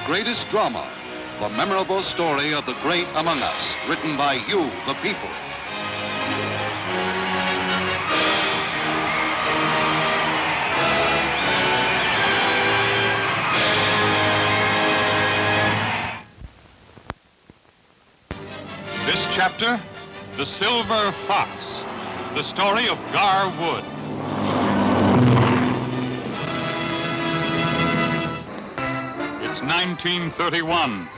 greatest drama, the memorable story of the great among us, written by you, the people. This chapter, The Silver Fox, the story of Gar Wood. It's 1931.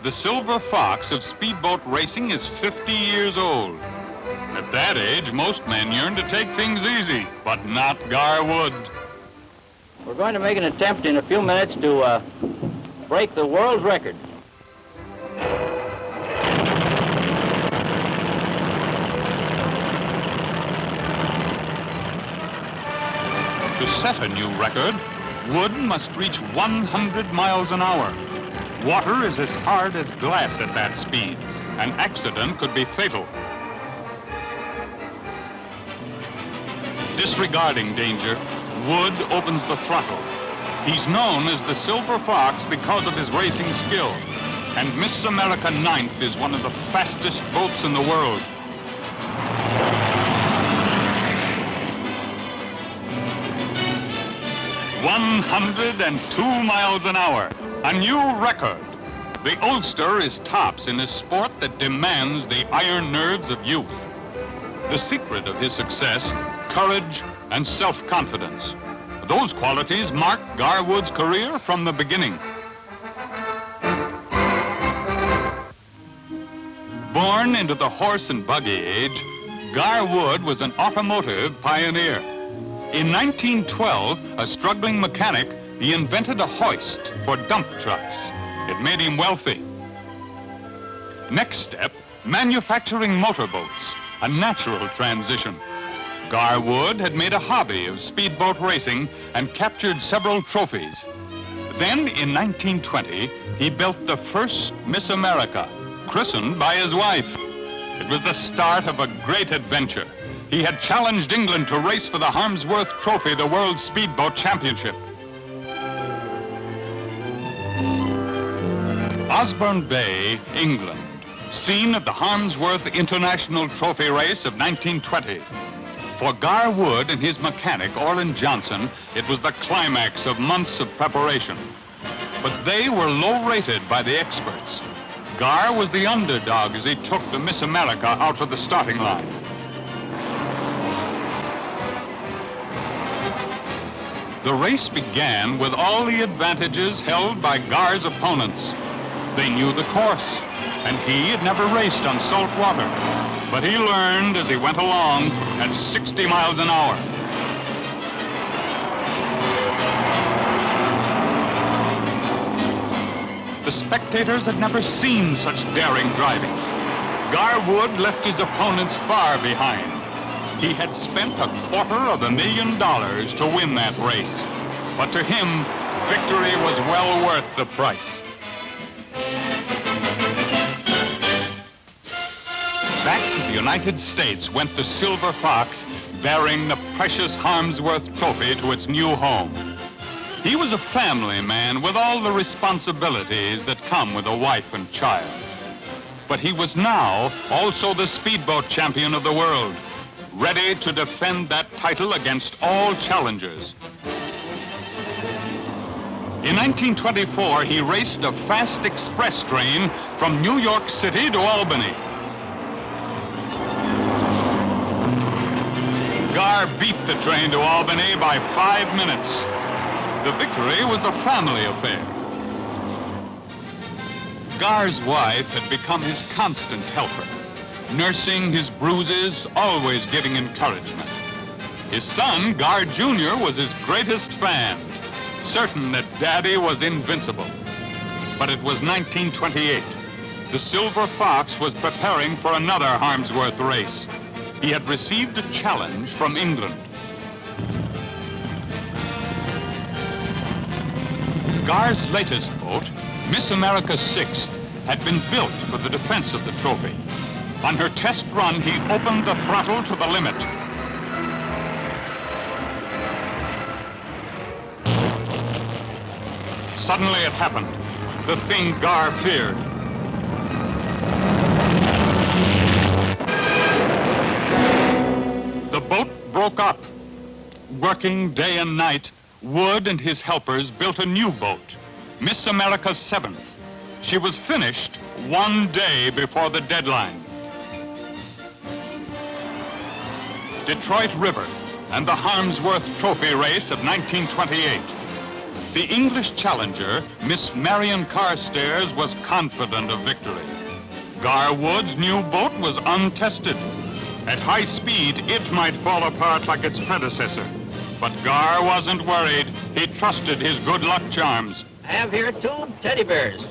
The Silver Fox of speedboat racing is 50 years old. At that age, most men yearn to take things easy, but not Gar Wood. We're going to make an attempt in a few minutes to break the world record. To set a new record, Wood must reach 100 miles an hour. Water is as hard as glass at that speed. An accident could be fatal. Disregarding danger, Wood opens the throttle. He's known as the Silver Fox because of his racing skill. And Miss America VII is one of the fastest boats in the world. "102 miles an hour, a new record. The oldster is tops in a sport that demands the iron nerves of youth. The secret of his success, courage and self-confidence. Those qualities marked Gar Wood's career from the beginning. Born into the horse and buggy age, Gar Wood was an automotive pioneer. In 1912, a struggling mechanic, he invented a hoist for dump trucks. It made him wealthy. Next step, manufacturing motorboats, a natural transition. Gar Wood had made a hobby of speedboat racing and captured several trophies. Then, in 1920, he built the first Miss America, christened by his wife. It was the start of a great adventure. He had challenged England to race for the Harmsworth Trophy, the World Speedboat Championship. Osborne Bay, England, scene of the Harmsworth International Trophy Race of 1920. For Gar Wood and his mechanic, Orlin Johnson, it was the climax of months of preparation. But they were low-rated by the experts. Gar was the underdog as he took the Miss America out to the starting line. The race began with all the advantages held by Gar's opponents. They knew the course, and he had never raced on salt water. But he learned as he went along at 60 miles an hour. The spectators had never seen such daring driving. Gar Wood left his opponents far behind. He had spent $250,000 to win that race. But to him, victory was well worth the price. Back to the United States went the Silver Fox, bearing the precious Harmsworth Trophy to its new home. He was a family man with all the responsibilities that come with a wife and child. But he was now also the speedboat champion of the world, ready to defend that title against all challengers. In 1924, he raced a fast express train from New York City to Albany. Gar beat the train to Albany by 5 minutes. The victory was a family affair. Gar's wife had become his constant helper, nursing his bruises, always giving encouragement. His son, Gar Jr., was his greatest fan, certain that Daddy was invincible. But it was 1928. The Silver Fox was preparing for another Harmsworth race. He had received a challenge from England. Gar's latest boat, Miss America VI, had been built for the defense of the trophy. On her test run, he opened the throttle to the limit. Suddenly it happened. the thing Gar feared. The boat broke up. Working day and night, Wood and his helpers built a new boat, Miss America VII. She was finished 1 day before the deadline. Detroit River and the Harmsworth Trophy Race of 1928. The English challenger, Miss Marion Carstairs, was confident of victory. Gar Wood's new boat was untested. At high speed, it might fall apart like its predecessor. But Gar wasn't worried. He trusted his good luck charms. I have here 2 teddy bears,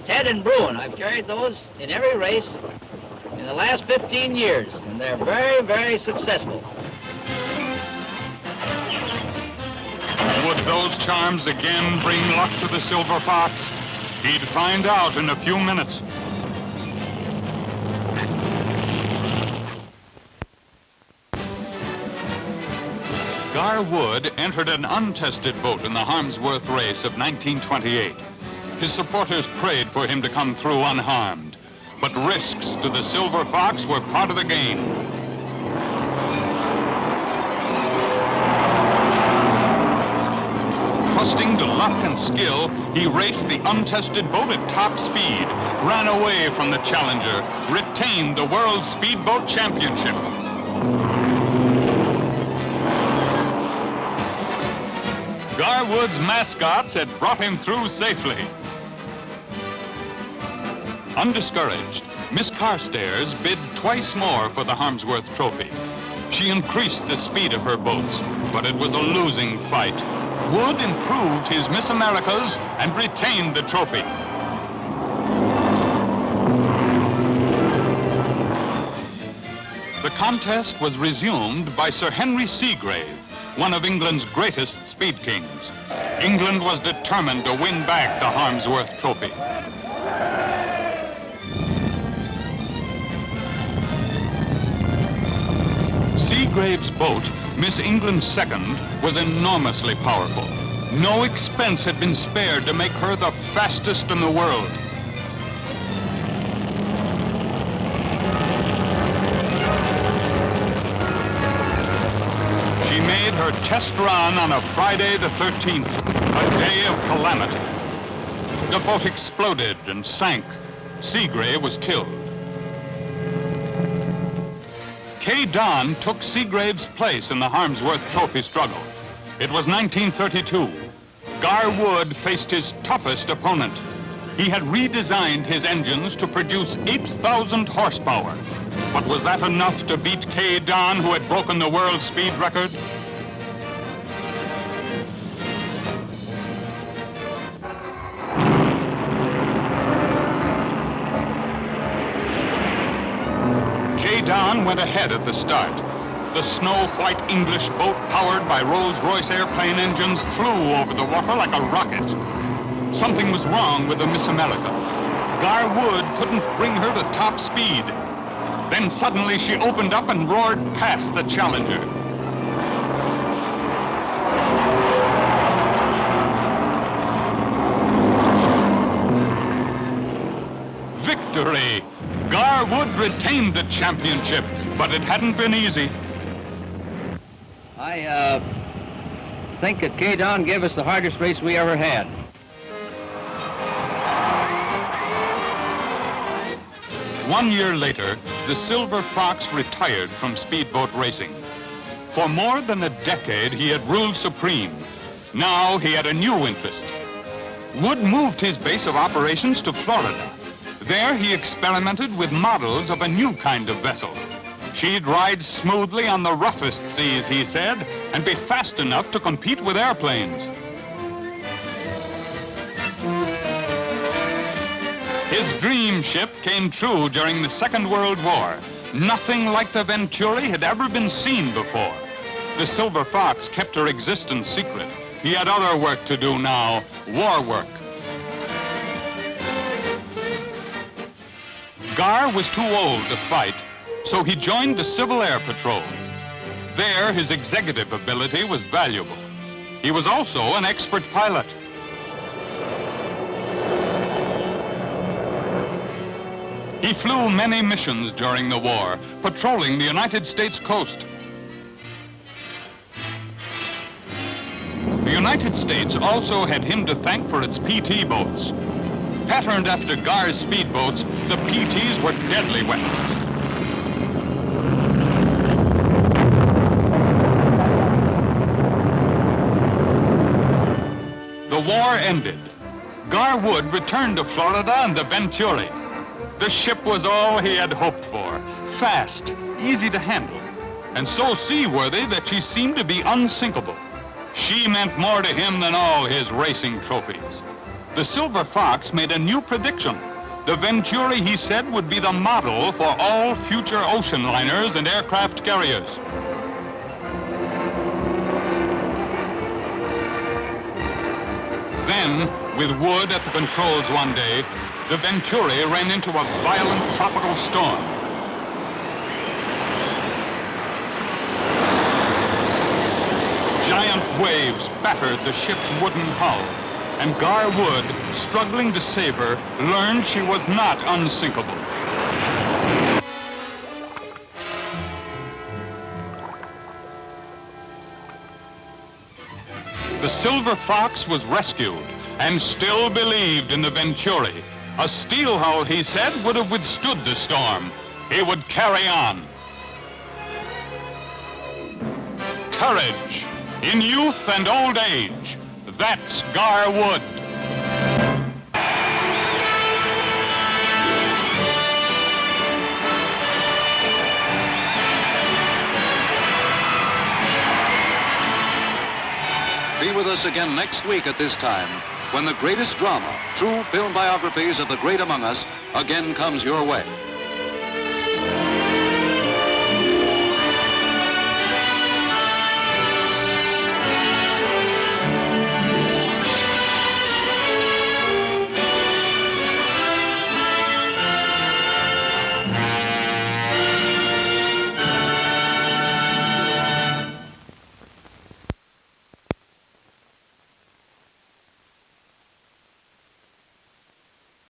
Ted and Bruin. I've carried those in every race in the last 15 years, and they're very, very successful. Would those charms again bring luck to the Silver Fox? He'd find out in a few minutes. Gar Wood entered an untested boat in the Harmsworth race of 1928. His supporters prayed for him to come through unharmed. But risks to the Silver Fox were part of the game. Trusting to luck and skill, he raced the untested boat at top speed, ran away from the challenger, retained the World Speedboat Championship. Gar Wood's mascots had brought him through safely. Undiscouraged, Miss Carstairs bid twice more for the Harmsworth Trophy. She increased the speed of her boats, but it was a losing fight. Wood improved his Miss Americas and retained the trophy. The contest was resumed by Sir Henry Segrave, one of England's greatest speed kings. England was determined to win back the Harmsworth Trophy. Segrave's boat, Miss England II, was enormously powerful. No expense had been spared to make her the fastest in the world. She made her test run on a Friday the 13th, a day of calamity. The boat exploded and sank. Segrave was killed. Kaye Don took Segrave's place in the Harmsworth Trophy struggle. It was 1932. Gar Wood faced his toughest opponent. He had redesigned his engines to produce 8,000 horsepower. But was that enough to beat Kaye Don, who had broken the world speed record? Kaye Don went ahead at the start. The snow-white English boat, powered by Rolls-Royce airplane engines, flew over the water like a rocket. Something was wrong with the Miss America. Gar Wood couldn't bring her to top speed. Then suddenly she opened up and roared past the challenger. Victory! Gar Wood retained the championship, but it hadn't been easy. I think that Kaye Don gave us the hardest race we ever had. One year later, the Silver Fox retired from speedboat racing. For more than a decade, he had ruled supreme. Now he had a new interest. Wood moved his base of operations to Florida. There he experimented with models of a new kind of vessel. She'd ride smoothly on the roughest seas, he said, and be fast enough to compete with airplanes. His dream ship came true during the Second World War. Nothing like the Venturi had ever been seen before. The Silver Fox kept her existence secret. He had other work to do now, war work. Gar was too old to fight, so he joined the Civil Air Patrol. There, his executive ability was valuable. He was also an expert pilot. He flew many missions during the war, patrolling the United States coast. The United States also had him to thank for its PT boats. Patterned after Gar's speedboats, the PTs were deadly weapons. The war ended. Gar Wood returned to Florida and the Venturi. The ship was all he had hoped for. Fast, easy to handle, and so seaworthy that she seemed to be unsinkable. She meant more to him than all his racing trophies. The Silver Fox made a new prediction. The Venturi, he said, would be the model for all future ocean liners and aircraft carriers. Then, with Wood at the controls one day, the Venturi ran into a violent tropical storm. Giant waves battered the ship's wooden hull, and Gar Wood, struggling to save her, learned she was not unsinkable. The Silver Fox was rescued and still believed in the Venturi. A steel hull, he said, would have withstood the storm. He would carry on. Courage in youth and old age. That's Gar Wood. Be with us again next week at this time, when the greatest drama, true film biographies of the great among us, again comes your way.